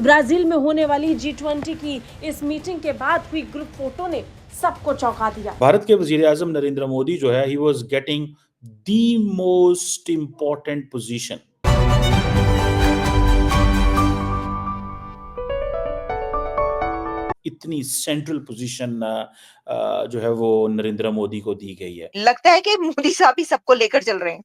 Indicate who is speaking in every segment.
Speaker 1: Brazil में होने वाली G20 की इस मीटिंग के बाद हुई ग्रुप फोटो ने सबको चौंका दिया।
Speaker 2: भारत के वजीर आजम नरेंद्र मोदी जो है, he was getting the most important position. इतनी सेंट्रल पोजीशन जो है वो नरेंद्र मोदी को दी गई है।
Speaker 3: लगता है कि मोदी साहब ही सबको लेकर चल रहे हैं।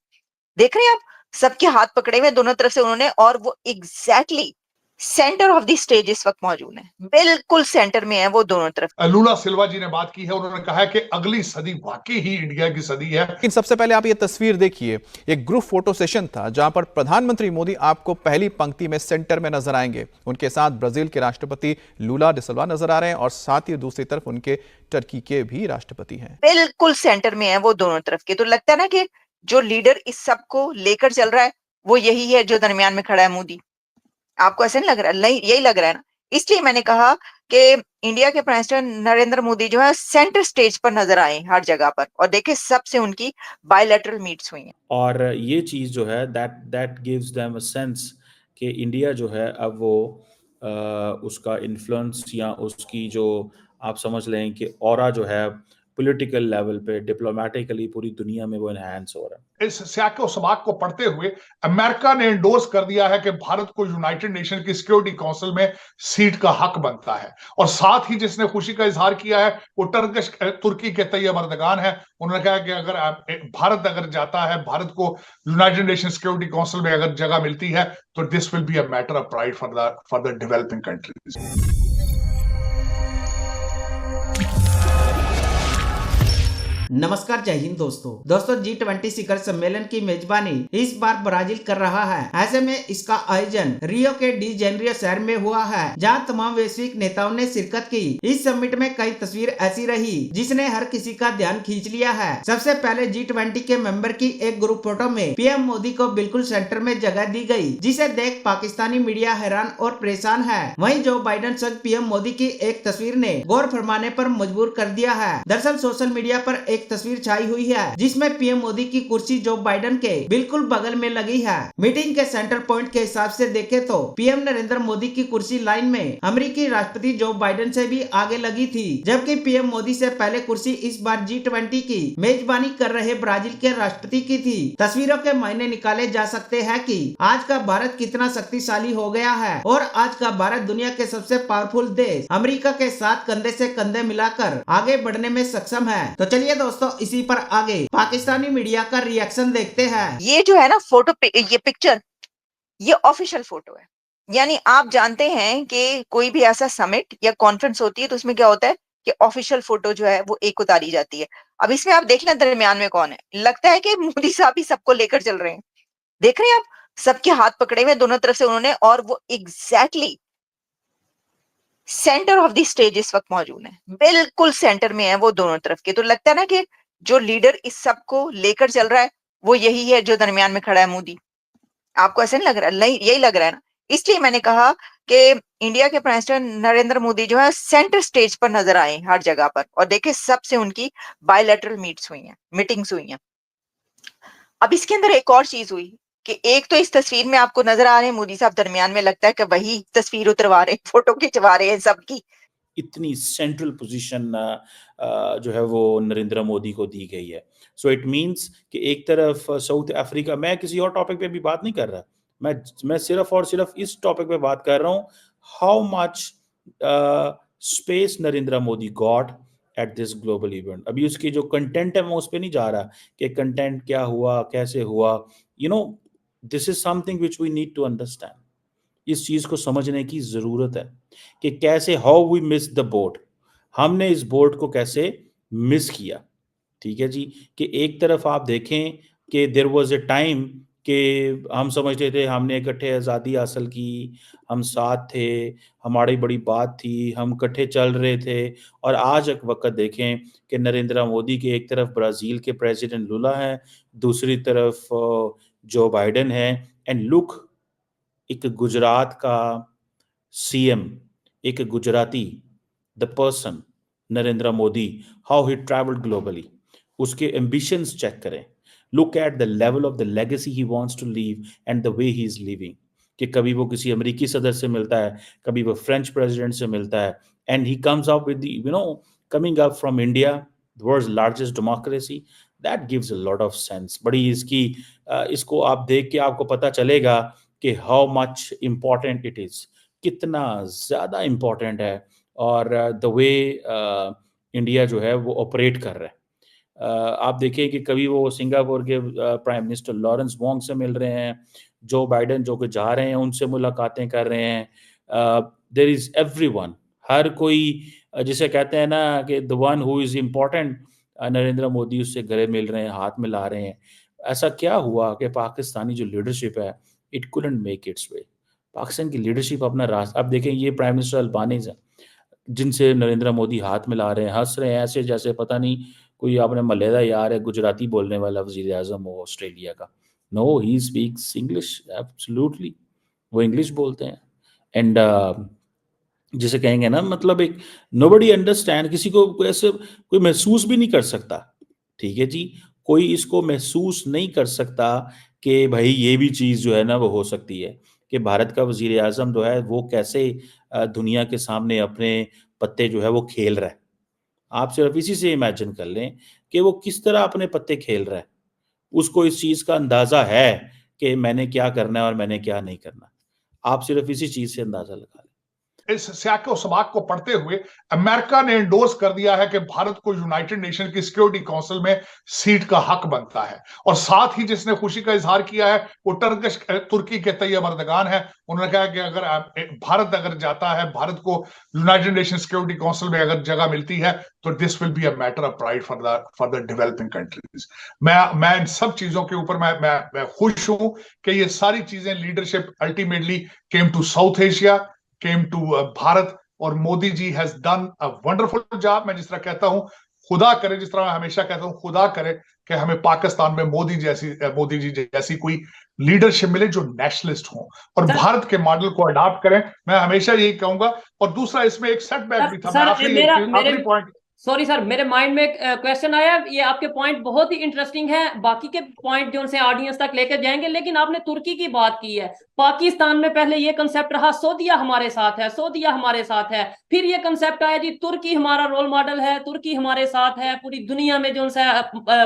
Speaker 3: देख रहे हैं आप, सबके हाथ पकड़े हुए दोनों तरफ से उन्होंने, और वो exactly centre of the stage इस वक्त मौजूद है, बिल्कुल सेंटर में है वो दोनों तरफ।
Speaker 4: लूला सिल्वा जी ने बात की है, उन्होंने कहा है कि अगली सदी वाकई ही इंडिया की सदी है।
Speaker 5: लेकिन सबसे पहले आप ये तस्वीर देखिए, एक ग्रुप फोटो सेशन था जहां पर प्रधानमंत्री मोदी आपको पहली पंक्ति में सेंटर में नजर आएंगे। उनके साथ ब्राजील के राष्ट्रपति लूला डी सिल्वा नजर आ रहे हैं और साथ ही दूसरी तरफ उनके टर्की के भी राष्ट्रपति हैं।
Speaker 3: बिल्कुल सेंटर में है वो दोनों तरफ के। तो लगता है ना कि जो लीडर इस सब को लेकर चल रहा है वो यही है जो दरमियान में खड़ा है, मोदी। आपको ऐसा नहीं लग रहा है? नहीं, यही लग रहा है ना। इसलिए मैंने कहा कि इंडिया के प्रेसिडेंट नरेंद्र मोदी जो है सेंटर स्टेज पर नजर आए हर जगह पर, और देखे सबसे उनकी बायलैटरल मीट्स हुई हैं।
Speaker 2: और ये चीज जो है that gives them a sense कि इंडिया जो है अब वो उसका इन्फ्लुएंस या उसकी जो आप समझ लें कि ऑरा जो है पॉलिटिकल लेवल पे डिप्लोमेटिकली पूरी दुनिया में वो एनहांस हो रहा है।
Speaker 4: इस स्याको सबाक को पढ़ते हुए अमेरिका ने एंडोर्स कर दिया है कि भारत को यूनाइटेड नेशन की सिक्योरिटी काउंसिल में सीट का हक बनता है, और साथ ही जिसने खुशी का इजहार किया है वो तुर्की के तैयब अर्दगान है। उन्होंने कहा कि अगर भारत अगर जाता है, भारत को यूनाइटेड नेशन सिक्योरिटी काउंसिल में अगर जगह मिलती है तो this will be a matter of pride for the developing countries.
Speaker 6: नमस्कार, जय हिंद दोस्तों G20 शिखर सम्मेलन की मेजबानी इस बार ब्राजील कर रहा है। ऐसे में इसका आयोजन रियो के डी जेनेरियो शहर में हुआ है, जहां तमाम वैश्विक नेताओं ने शिरकत की। इस समिट में कई तस्वीर ऐसी रही जिसने हर किसी का ध्यान खींच लिया है। सबसे पहले G20 के मेंबर की एक ग्रुप फोटो में पीएम मोदी को बिल्कुल सेंटर में जगह दी गई, जिसे देख पाकिस्तानी मीडिया हैरान और परेशान है। वहीं जो बाइडेन संग पीएम मोदी की एक तस्वीर ने गौर फरमाने पर मजबूर कर दिया है। दरअसल सोशल मीडिया पर एक तस्वीर छाई हुई है जिसमें पीएम मोदी की कुर्सी जो बाइडेन के बिल्कुल बगल में लगी है। मीटिंग के सेंटर पॉइंट के हिसाब से देखें तो पीएम नरेंद्र मोदी की कुर्सी लाइन में अमेरिकी राष्ट्रपति जो बाइडेन से भी आगे लगी थी, जबकि पीएम मोदी से पहले कुर्सी इस बार G20 की मेजबानी कर रहे ब्राजील के राष्ट्रपति की थी। तस्वीरों के मायने निकाले जा सकते हैं कि आज का भारत कितना शक्तिशाली हो गया है, और आज का भारत दुनिया के सबसे पावरफुल देश अमेरिका के साथ कंधे से कंधे मिलाकर आगे बढ़ने में सक्षम है। तो चलिए दोस्तों, इसी पर आगे पाकिस्तानी मीडिया का रिएक्शन देखते हैं।
Speaker 3: ये जो है ना फोटो, ये पिक्चर, ये ऑफिशियल फोटो है। यानी आप जानते हैं कि कोई भी ऐसा समिट या कॉन्फ्रेंस होती है तो उसमें क्या होता है कि ऑफिशियल फोटो जो है वो एक उतारी जाती है। अब इसमें आप देख लें दरमियान में कौन है। लगता है कि मोदी साहब ही सबको लेकर चल रहे हैं। देख रहे हैं आप, सबके हाथ पकड़े हुए दोनों तरफ से उन्होंने, और वो exactly centre of the stage इस वक्त मौजूद है, बिल्कुल सेंटर में है वो दोनों तरफ के। तो लगता है ना कि जो लीडर इस सब को लेकर चल रहा है वो यही है जो दरमियान में खड़ा है, मोदी। आपको ऐसा नहीं लग रहा है? नहीं, यही लग रहा है ना। इसलिए मैंने कहा कि इंडिया के प्रेसिडेंट नरेंद्र मोदी जो है सेंटर स्टेज पर नजर आए हर जगह पर, और देखे सबसे उनकी बायलैटरल मीट्स हुई हैं, मीटिंग्स हुई हैं। अब इसके अंदर एक और चीज हुई कि एक तो इस तस्वीर में आपको नजर आ रहे हैं मोदी साहब दरमियान में, लगता है कि वही तस्वीर उतरवा रहे हैं, फोटो खिंचवा रहे हैं सबकी।
Speaker 2: इतनी सेंट्रल पोजीशन जो है वो नरेंद्र मोदी को दी गई है। सो इट मींस कि एक तरफ साउथ अफ्रीका, मैं किसी और टॉपिक पे भी बात नहीं कर रहा, मैं सिर्फ और सिर्फ इस टॉपिक पे बात कर रहा हूँ, how much space Narendra Modi got at this global event. अभी उसकी जो कंटेंट है मैं उस पर नहीं जा रहा कि कंटेंट क्या हुआ, कैसे हुआ। This is something which we need to understand. इस चीज को समझने की जरूरत है कि कैसे, how we miss the boat, हमने इस बोट को कैसे मिस किया। ठीक है जी, कि एक तरफ आप देखें कि देयर वाज अ टाइम कि हम समझते थे हमने इकट्ठे आज़ादी हासिल की, हम साथ थे, हमारी बड़ी बात थी, हम इकट्ठे चल रहे थे। और आज एक वक्त देखें कि नरेंद्र मोदी के एक तरफ ब्राज़ील के प्रेसिडेंट लुला हैं, दूसरी तरफ जो बाइडेन है, एंड लुक, एक गुजरात का सीएम, एक Gujarati, the person Narendra Modi, how he travelled globally, उसके एम्बिशंस चेक करें, look at the level of the legacy he wants to leave and the way he is living. कि कभी वो किसी अमेरिकी सदर से मिलता है, कभी वो फ्रेंच प्रेसिडेंट से मिलता है, and he comes up with coming up from India, the world's largest democracy, that gives a lot of sense. बड़ी इसको आप देख के आपको पता चलेगा कि how much important it is, कितना ज्यादा इम्पॉर्टेंट है, और द वे इंडिया जो है वो ऑपरेट कर रहा है। आप देखिए कि कभी वो सिंगापुर के प्राइम मिनिस्टर लॉरेंस वोंग से मिल रहे हैं, जो बाइडेन जो कि जा रहे हैं उनसे मुलाकातें कर रहे हैं, देयर इज एवरीवन, हर कोई जिसे कहते हैं ना कि the one who is important, Narendra Modi उससे गले मिल रहे हैं, हाथ मिला रहे हैं। ऐसा क्या हुआ कि पाकिस्तानी जो लीडरशिप है इट कुडंट मेक इट्स वे। पाकिस्तान की लीडरशिप अपना रास्ता, अब देखें ये प्राइम मिनिस्टर अल्बानीज़ है जिनसे नरेंद्र मोदी हाथ मिला रहे हैं, हंस रहे हैं ऐसे जैसे पता नहीं कोई आपने मलेदा यार है गुजराती बोलने वाला वजीर आजम हो ऑस्ट्रेलिया का। No, he speaks English absolutely, वो इंग्लिश बोलते हैं। एंड जिसे कहेंगे ना, मतलब एक नोबडी अंडरस्टैंड, किसी को ऐसे कोई महसूस भी नहीं कर सकता, ठीक है जी, कोई इसको महसूस नहीं कर सकता कि भाई ये भी चीज़ जो है ना वो हो सकती है कि भारत का वजीर आजम जो है वो कैसे दुनिया के सामने अपने पत्ते जो है वो खेल रहा है। आप सिर्फ इसी से इमेजिन कर लें कि वो किस तरह अपने पत्ते खेल रहा है, उसको इस चीज़ का अंदाज़ा है कि मैंने क्या करना है और मैंने क्या नहीं करना। आप सिर्फ इसी चीज़ से अंदाज़ा लगा लें।
Speaker 4: इस स्याको सबाक को पढ़ते हुए अमेरिका ने एंडोर्स कर दिया है कि भारत को यूनाइटेड नेशन की सिक्योरिटी काउंसिल में सीट का हक बनता है, और साथ ही जिसने खुशी का इजहार किया है वो तुर्की के तैयब अर्दगान है। उन्होंने कहा कि अगर भारत अगर जाता है, भारत को यूनाइटेड नेशन सिक्योरिटी काउंसिल में अगर जगह मिलती है तो this will be a matter of pride for the developing countries. मैं इन सब चीजों के ऊपर मैं खुश हूं कि ये सारी चीजें leadership ultimately came to South Asia, came to Bharat, और Modi ji has done a wonderful job. मैं जिस तरह कहता हूं, खुदा करे, जिस तरह मैं हमेशा कहता हूं, खुदा करे कि हमें पाकिस्तान में मोदी जी जैसी कोई लीडरशिप मिले जो नेशनलिस्ट हो और भारत के मॉडल को अडॉप्ट करें। मैं हमेशा यही कहूंगा। और दूसरा, इसमें एक सेटबैक भी था। मैं आखिरी पॉइंट,
Speaker 7: सॉरी सर, मेरे माइंड में एक क्वेश्चन आया। ये आपके पॉइंट बहुत ही इंटरेस्टिंग है, बाकी के पॉइंट जो उनसे ऑडियंस तक लेकर जाएंगे, लेकिन आपने तुर्की की बात की है। पाकिस्तान में पहले ये कंसेप्ट रहा सऊदीया हमारे साथ है, सऊदीया हमारे साथ है, फिर ये कंसेप्ट आया जी तुर्की हमारा रोल मॉडल है, तुर्की हमारे साथ है, पूरी दुनिया में जो है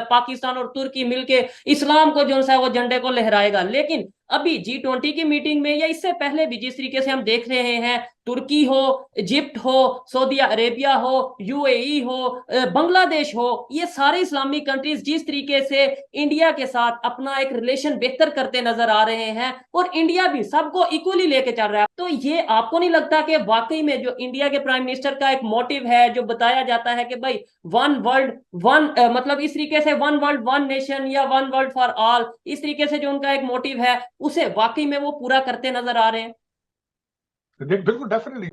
Speaker 7: पाकिस्तान और तुर्की मिलके इस्लाम को जो है वो झंडे को लहराएगा। लेकिन अभी G20 की मीटिंग में या इससे पहले भी जिस तरीके से हम देख रहे हैं, तुर्की हो, इजिप्ट हो, सऊदी अरेबिया हो, यूएई हो, बांग्लादेश हो, ये सारे इस्लामिक कंट्रीज जिस तरीके से इंडिया के साथ अपना एक रिलेशन बेहतर करते नजर आ रहे हैं, और इंडिया भी सबको इक्वली लेके चल रहा है। तो ये आपको नहीं लगता कि वाकई में जो इंडिया के प्राइम मिनिस्टर का एक मोटिव है, जो बताया जाता है कि भाई वन वर्ल्ड वन, मतलब इस तरीके से वन वर्ल्ड वन नेशन या वन वर्ल्ड फॉर ऑल, इस तरीके से जो उनका एक मोटिव है उसे वाकई में वो पूरा करते नजर आ रहे हैं?
Speaker 4: बिल्कुल, डेफिनेटली।